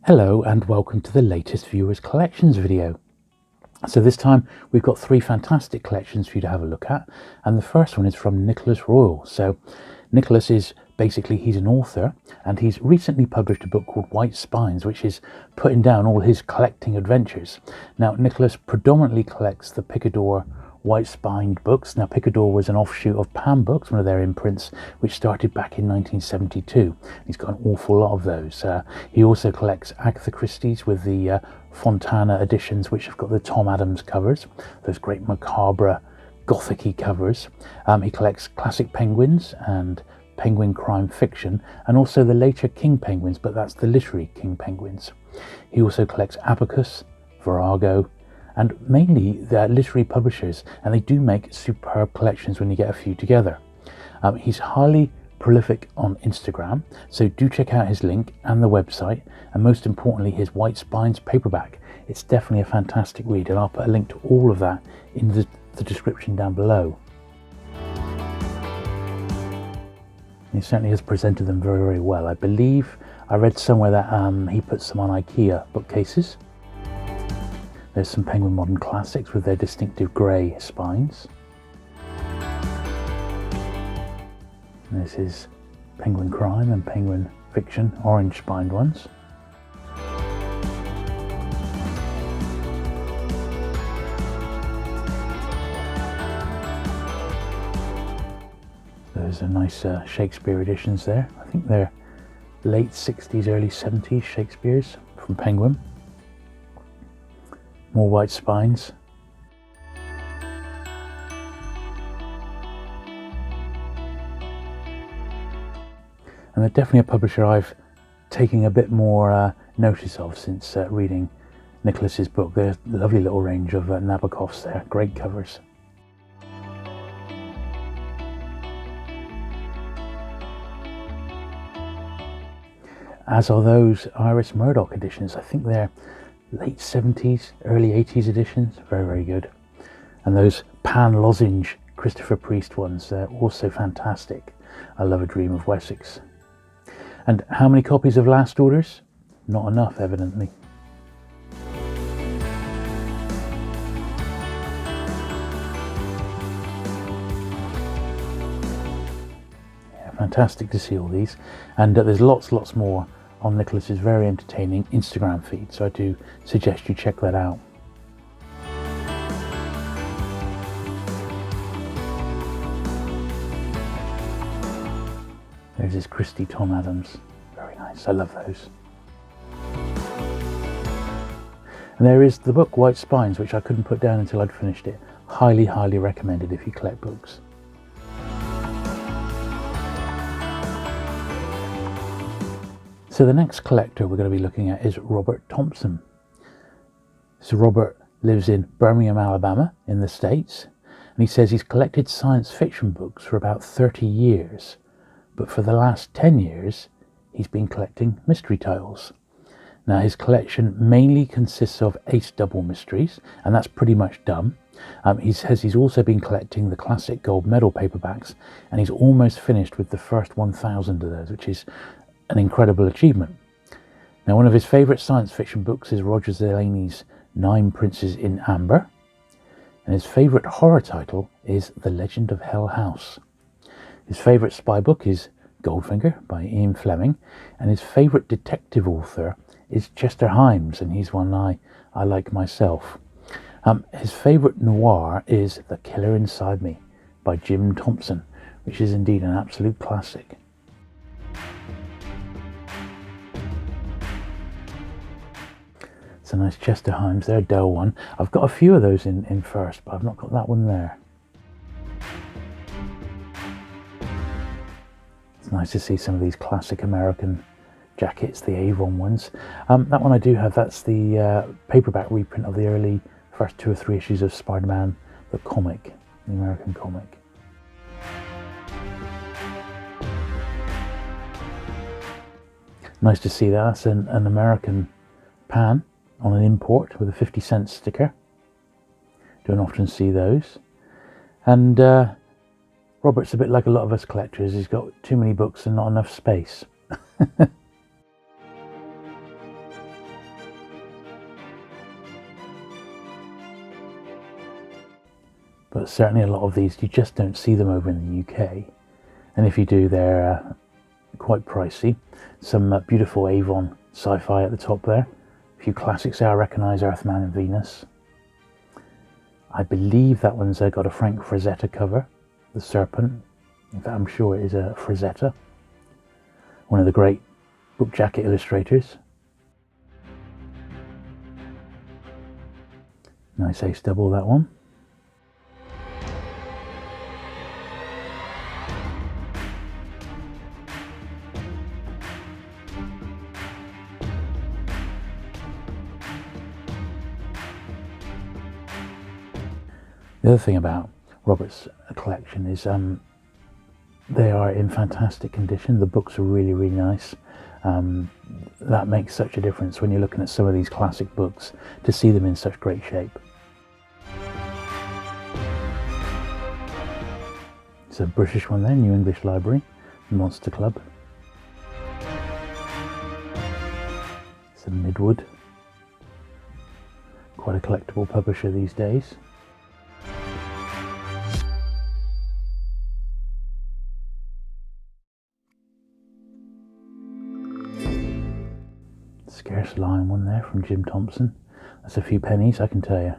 Hello and welcome to the latest Viewers Collections video. So this time we've got three fantastic collections for you to have a look at, and the first one is from Nicholas Royle. So Nicholas is basically, he's an author and he's recently published a book called White Spines, which is putting down all his collecting adventures. Now Nicholas predominantly collects the Picador white spined books. Now Picador was an offshoot of Pan Books, one of their imprints, which started back in 1972. He's got an awful lot of those. He also collects Agatha Christie's with the Fontana editions, which have got the Tom Adams covers, those great macabre gothic-y covers. He collects classic penguins and penguin crime fiction, and also the later King penguins, but that's the literary King penguins. He also collects Abacus, Virago, and mainly they're literary publishers, and they do make superb collections when you get a few together. He's highly prolific on Instagram, so do check out his link and the website, and most importantly his White Spines paperback. It's definitely a fantastic read, and I'll put a link to all of that in the description down below. He certainly has presented them very, very well. I believe I read somewhere that he puts them on IKEA bookcases. There's some Penguin Modern Classics with their distinctive grey spines. And this is Penguin Crime and Penguin Fiction, orange spined ones. There's a nice Shakespeare editions there. I think they're late 60s, early 70s Shakespeare's from Penguin. More white spines. And they're definitely a publisher I've taken a bit more notice of since reading Nicholas's book. There's a lovely little range of Nabokovs there, great covers. As are those Iris Murdoch editions. I think they're late 70s, early 80s editions. Very, very good. And those Pan Lozenge Christopher Priest ones, they're also fantastic. I love A Dream of Wessex. And how many copies of Last Orders? Not enough, evidently. Yeah, fantastic to see all these. And there's lots more on Nicholas's very entertaining Instagram feed, so I do suggest you check that out. There's his Christie Tom Adams, very nice, I love those. And there is the book White Spines, which I couldn't put down until I'd finished it. Highly recommended if you collect books. So the next collector we're going to be looking at is Robert Thompson. So Robert lives in Birmingham, Alabama in the States, and he says he's collected science fiction books for about 30 years, but for the last 10 years he's been collecting mystery titles. Now his collection mainly consists of ace double mysteries, and that's pretty much done. He says he's also been collecting the classic gold medal paperbacks, and he's almost finished with the first 1,000 of those, which is an incredible achievement. Now one of his favourite science fiction books is Roger Zelazny's 9 Princes in Amber, and his favourite horror title is The Legend of Hell House. His favourite spy book is Goldfinger by Ian Fleming, and his favourite detective author is Chester Himes, and he's one I like myself. His favourite noir is The Killer Inside Me by Jim Thompson, which is indeed an absolute classic. It's a nice Chester Himes there, Dell one. I've got a few of those in first, but I've not got that one there. It's nice to see some of these classic American jackets, the Avon ones. That one I do have, that's the paperback reprint of the early first 2 or 3 issues of Spider-Man, the comic, the American comic. Nice to see that. That's an American Pan on an import with a 50-cent sticker. Don't often see those. And Robert's a bit like a lot of us collectors. He's got too many books and not enough space. but certainly a lot of these you just don't see them over in the UK, and if you do, they're quite pricey. Some beautiful Avon sci-fi at the top there. A few classics there. I recognise Earthman and Venus. I believe that one's got a Frank Frazetta cover, The Serpent. In fact, I'm sure it is a Frazetta, one of the great book jacket illustrators. Nice ace double, that one. The other thing about Robert's collection is they are in fantastic condition. The books are really, really nice. That makes such a difference when you're looking at some of these classic books, to see them in such great shape. It's a British one there, New English Library, Monster Club. It's a Midwood, quite a collectible publisher these days. Scarce Lion one there from Jim Thompson. That's a few pennies, I can tell you.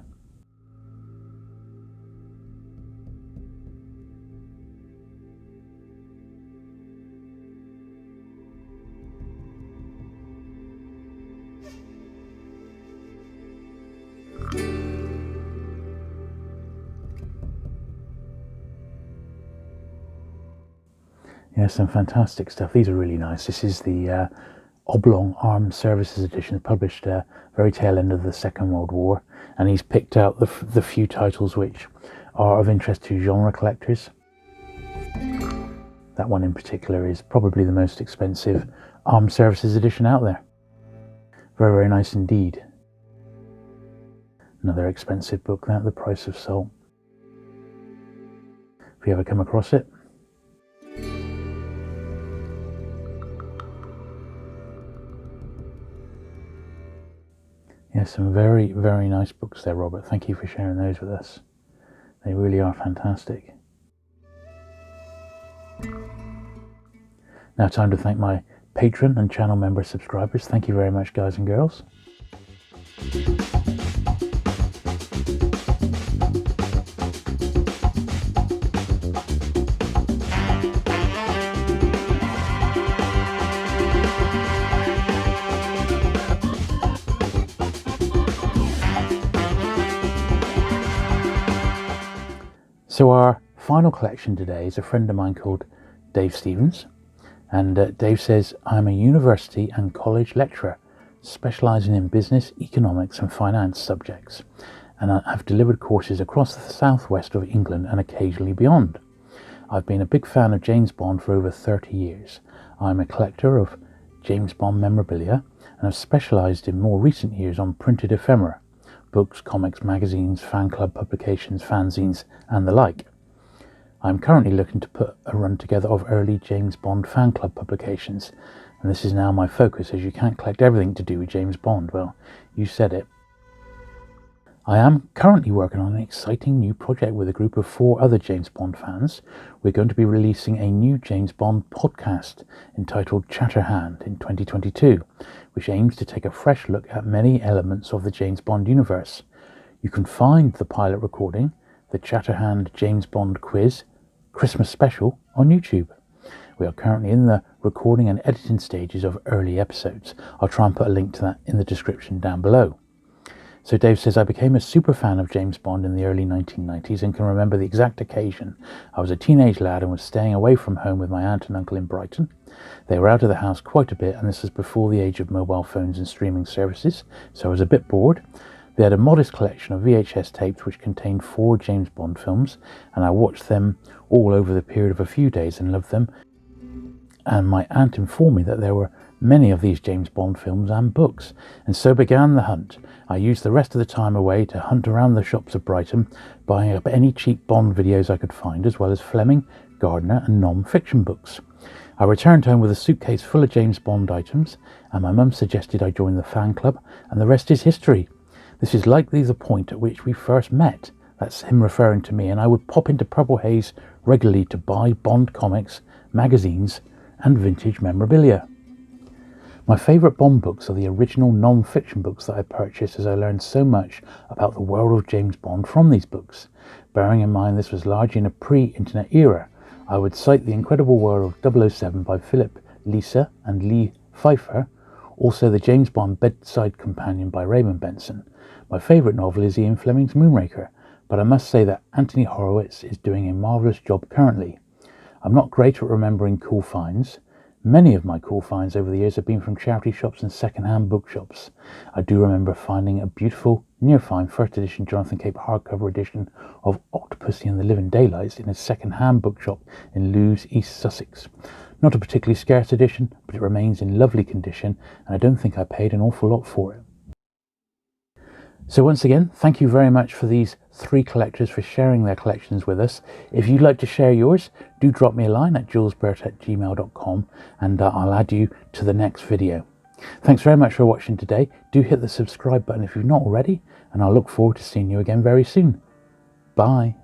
Yeah, some fantastic stuff. These are really nice. This is the Oblong Armed Services edition, published very tail end of the Second World War, and he's picked out the few titles which are of interest to genre collectors. That one in particular is probably the most expensive Armed Services edition out there. Very, very nice indeed. Another expensive book, that, The Price of Salt. If you ever come across it. Yes, some very, very nice books there, Robert. Thank you for sharing those with us. They really are fantastic. Now, time to thank my patron and channel member subscribers. Thank you very much, guys and girls. So our final collection today is a friend of mine called Dave Stevens, and Dave says, I'm a university and college lecturer specialising in business, economics and finance subjects, and I have delivered courses across the southwest of England and occasionally beyond. I've been a big fan of James Bond for over 30 years. I'm a collector of James Bond memorabilia and have specialised in more recent years on printed ephemera, books, comics, magazines, fan club publications, fanzines and the like. I'm currently looking to put a run together of early James Bond fan club publications, and this is now my focus, as you can't collect everything to do with James Bond. Well, you said it. I am currently working on an exciting new project with a group of 4 other James Bond fans. We're going to be releasing a new James Bond podcast entitled Chatterhand in 2022, which aims to take a fresh look at many elements of the James Bond universe. You can find the pilot recording, the Chatterhand James Bond Quiz Christmas special, on YouTube. We are currently in the recording and editing stages of early episodes. I'll try and put a link to that in the description down below. So Dave says, I became a super fan of James Bond in the early 1990s and can remember the exact occasion. I was a teenage lad and was staying away from home with my aunt and uncle in Brighton. They were out of the house quite a bit, and this was before the age of mobile phones and streaming services, so I was a bit bored. They had a modest collection of VHS tapes which contained 4 James Bond films, and I watched them all over the period of a few days and loved them. And my aunt informed me that there were many of these James Bond films and books, and so began the hunt. I used the rest of the time away to hunt around the shops of Brighton, buying up any cheap Bond videos I could find, as well as Fleming, Gardner and non-fiction books. I returned home with a suitcase full of James Bond items, and my mum suggested I join the fan club, and the rest is history. This is likely the point at which we first met. that's him referring to me, and I would pop into Purple Haze regularly to buy Bond comics, magazines and vintage memorabilia. My favourite Bond books are the original non-fiction books that I purchased, as I learned so much about the world of James Bond from these books. Bearing in mind this was largely in a pre-internet era, I would cite The Incredible World of 007 by Philip Lisa and Lee Pfeiffer, also The James Bond Bedside Companion by Raymond Benson. My favourite novel is Ian Fleming's Moonraker, but I must say that Anthony Horowitz is doing a marvellous job currently. I'm not great at remembering cool finds. Many of my cool finds over the years have been from charity shops and second-hand bookshops. I do remember finding a beautiful, near-fine first edition Jonathan Cape hardcover edition of Octopussy and the Living Daylights in a second-hand bookshop in Lewes, East Sussex. Not a particularly scarce edition, but it remains in lovely condition, and I don't think I paid an awful lot for it. So once again, thank you very much for these 3 collectors for sharing their collections with us. If you'd like to share yours, do drop me a line at julesburt@gmail.com, and I'll add you to the next video. Thanks very much for watching today. Do hit the subscribe button if you've not already, and I'll look forward to seeing you again very soon. Bye.